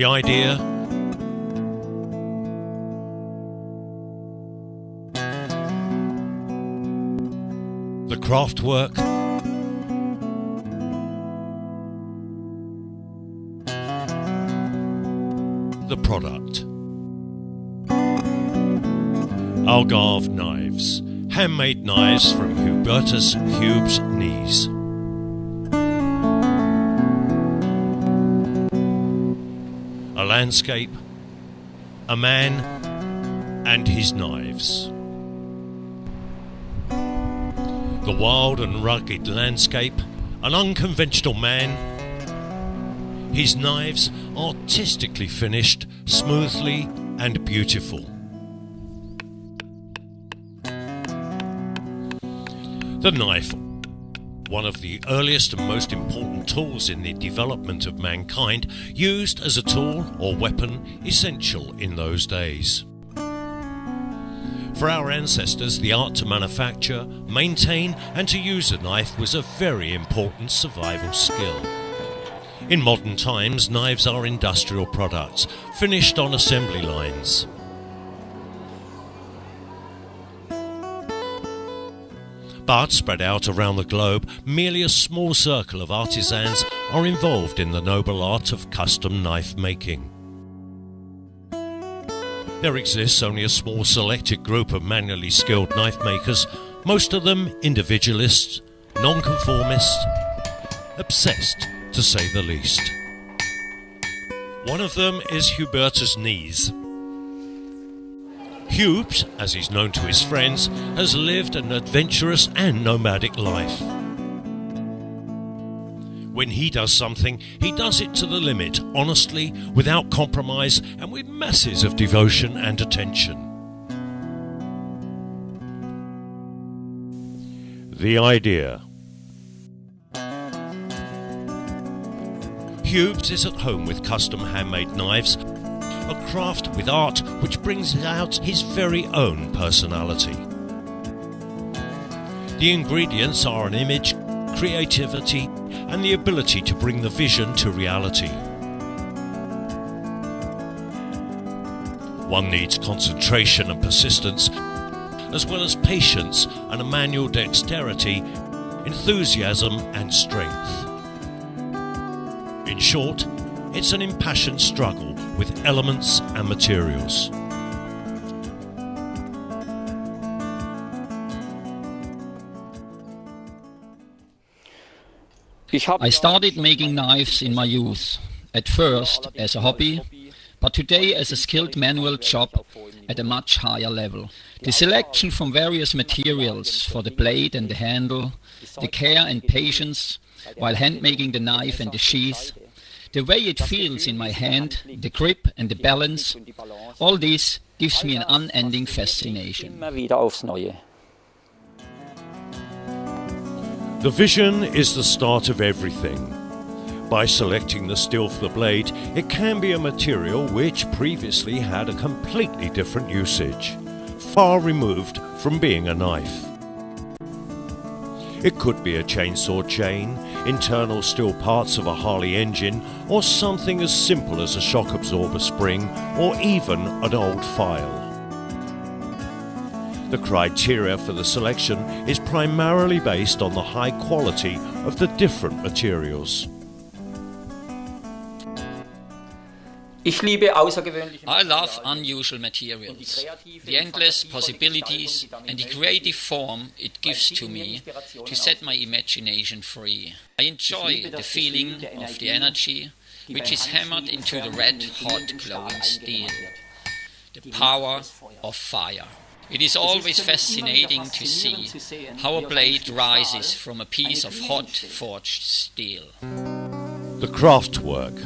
The idea, the craftwork, the product. AlgarveKnives, handmade knives from Hubertus Hube's knees. A landscape, a man and his knives. The wild and rugged landscape, an unconventional man, his knives artistically finished, smoothly and beautiful. The knife, one of the earliest and most important tools in the development of mankind, used as a tool or weapon essential in those days. For our ancestors, the art to manufacture, maintain and to use a knife was a very important survival skill. In modern times, knives are industrial products, finished on assembly lines. But spread out around the globe, merely a small circle of artisans are involved in the noble art of custom knife making. There exists only a small selected group of manually skilled knife makers, most of them individualists, nonconformists, obsessed to say the least. One of them is Hubertus Knees. Hubes, as he's known to his friends, has lived an adventurous and nomadic life. When he does something, he does it to the limit, honestly, without compromise, and with masses of devotion and attention. The idea. Hubes is at home with custom handmade knives, a craft with art which brings out his very own personality. The ingredients are an image, creativity, and the ability to bring the vision to reality. One needs concentration and persistence, as well as patience and a manual dexterity, enthusiasm and strength. In short, it's an impassioned struggle with elements and materials. I started making knives in my youth, at first as a hobby, but today as a skilled manual job at a much higher level. The selection from various materials for the blade and the handle, the care and patience while hand making the knife and the sheath, the way it feels in my hand, the grip and the balance, all this gives me an unending fascination. The vision is the start of everything. By selecting the steel for the blade, it can be a material which previously had a completely different usage, far removed from being a knife. It could be a chainsaw chain, internal steel parts of a Harley engine, or something as simple as a shock absorber spring, or even an old file. The criteria for the selection is primarily based on the high quality of the different materials. I love unusual materials, the endless possibilities and the creative form it gives to me to set my imagination free. I enjoy the feeling of the energy which is hammered into the red-hot glowing steel, the power of fire. It is always fascinating to see how a blade rises from a piece of hot forged steel. The craftwork.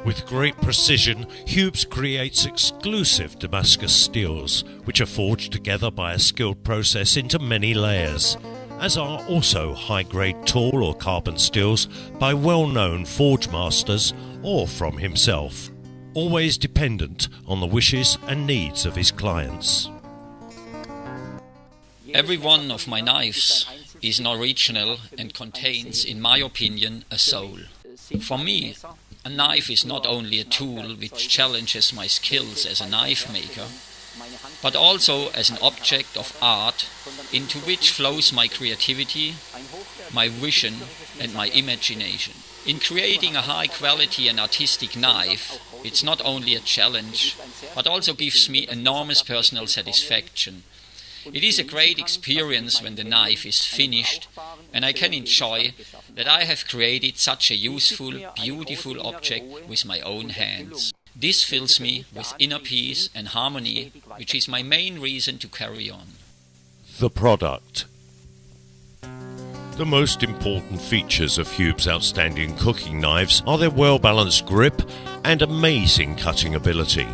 With great precision, Hubes creates exclusive Damascus steels, which are forged together by a skilled process into many layers, as are also high-grade tall or carbon steels by well-known forge masters or from himself, always dependent on the wishes and needs of his clients. Every one of my knives is an original and contains, in my opinion, a soul. For me, a knife is not only a tool which challenges my skills as a knife maker, but also as an object of art into which flows my creativity, my vision and my imagination. In creating a high quality and artistic knife, it's not only a challenge, but also gives me enormous personal satisfaction. It is a great experience when the knife is finished and I can enjoy that I have created such a useful, beautiful object with my own hands. This fills me with inner peace and harmony, which is my main reason to carry on. The product. The most important features of Hube's outstanding cooking knives are their well-balanced grip and amazing cutting ability.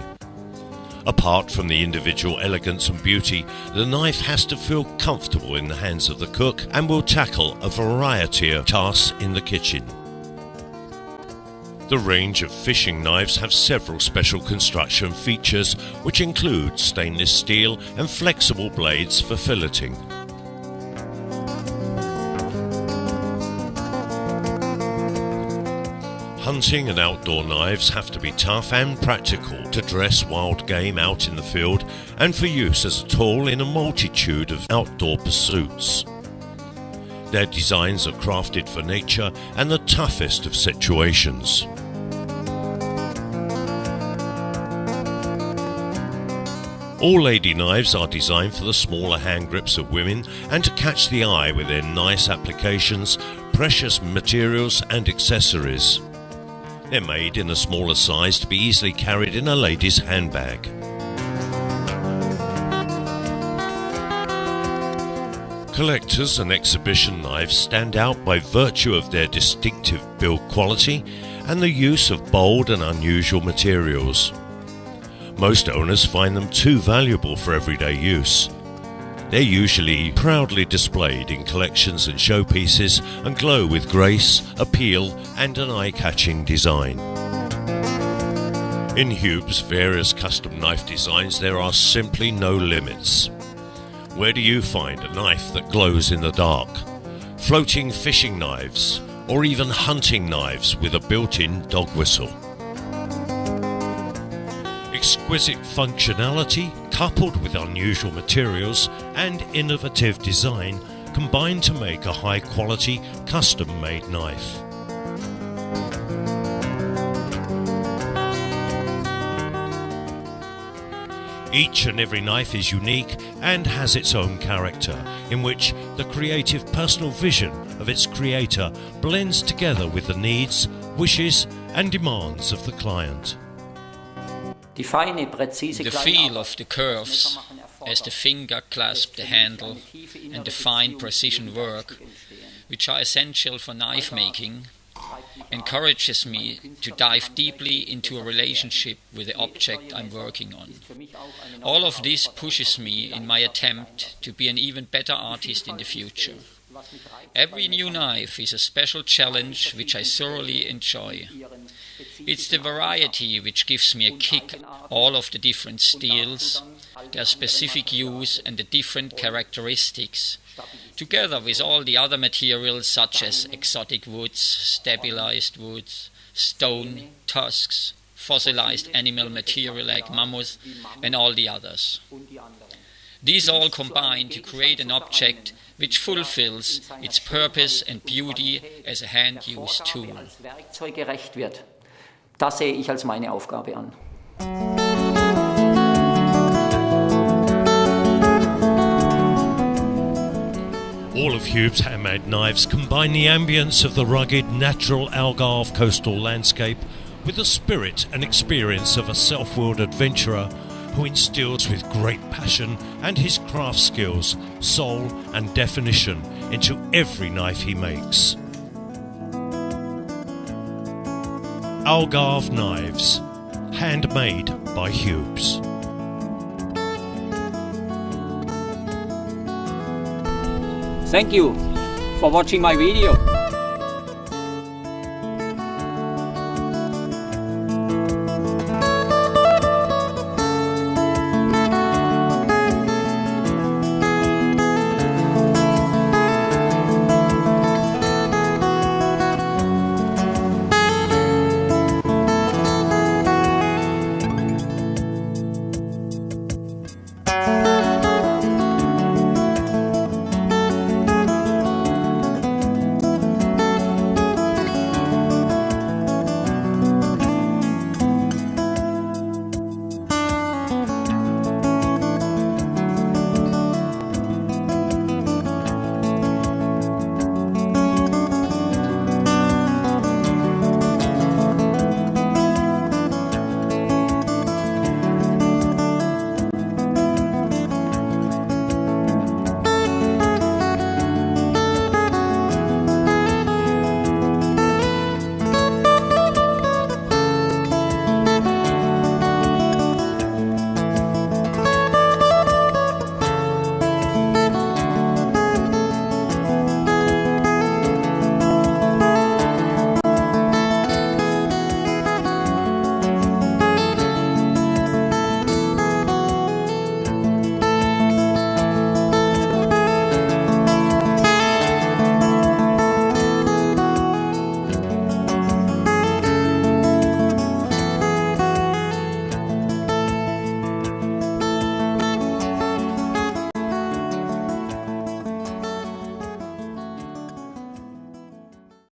Apart from the individual elegance and beauty, the knife has to feel comfortable in the hands of the cook and will tackle a variety of tasks in the kitchen. The range of fishing knives have several special construction features which include stainless steel and flexible blades for filleting. Hunting and outdoor knives have to be tough and practical to dress wild game out in the field and for use as a tool in a multitude of outdoor pursuits. Their designs are crafted for nature and the toughest of situations. All lady knives are designed for the smaller hand grips of women and to catch the eye with their nice applications, precious materials and accessories. They're made in a smaller size to be easily carried in a lady's handbag. Collectors and exhibition knives stand out by virtue of their distinctive build quality and the use of bold and unusual materials. Most owners find them too valuable for everyday use. They're usually proudly displayed in collections and showpieces and glow with grace, appeal and an eye-catching design. In Hube's various custom knife designs there are simply no limits. Where do you find a knife that glows in the dark? Floating fishing knives or even hunting knives with a built-in dog whistle. Exquisite functionality coupled with unusual materials and innovative design combine to make a high-quality, custom-made knife. Each and every knife is unique and has its own character, in which the creative personal vision of its creator blends together with the needs, wishes and demands of the client. The feel of the curves as the finger clasp the handle and the fine precision work, which are essential for knife making, encourages me to dive deeply into a relationship with the object I'm working on. All of this pushes me in my attempt to be an even better artist in the future. Every new knife is a special challenge which I thoroughly enjoy. It's the variety which gives me a kick, all of the different steels, their specific use and the different characteristics, together with all the other materials such as exotic woods, stabilized woods, stone, tusks, fossilized animal material like mammoth and all the others. These all combine to create an object which fulfills its purpose and beauty as a hand-use tool. Das sehe ich als meine Aufgabe an. All of Hube's handmade knives combine the ambience of the rugged, natural Algarve coastal landscape with the spirit and experience of a self-willed adventurer who instills with great passion and his craft skills, soul and definition into every knife he makes. AlgarveKnives, handmade by Hube's. Thank you for watching my video.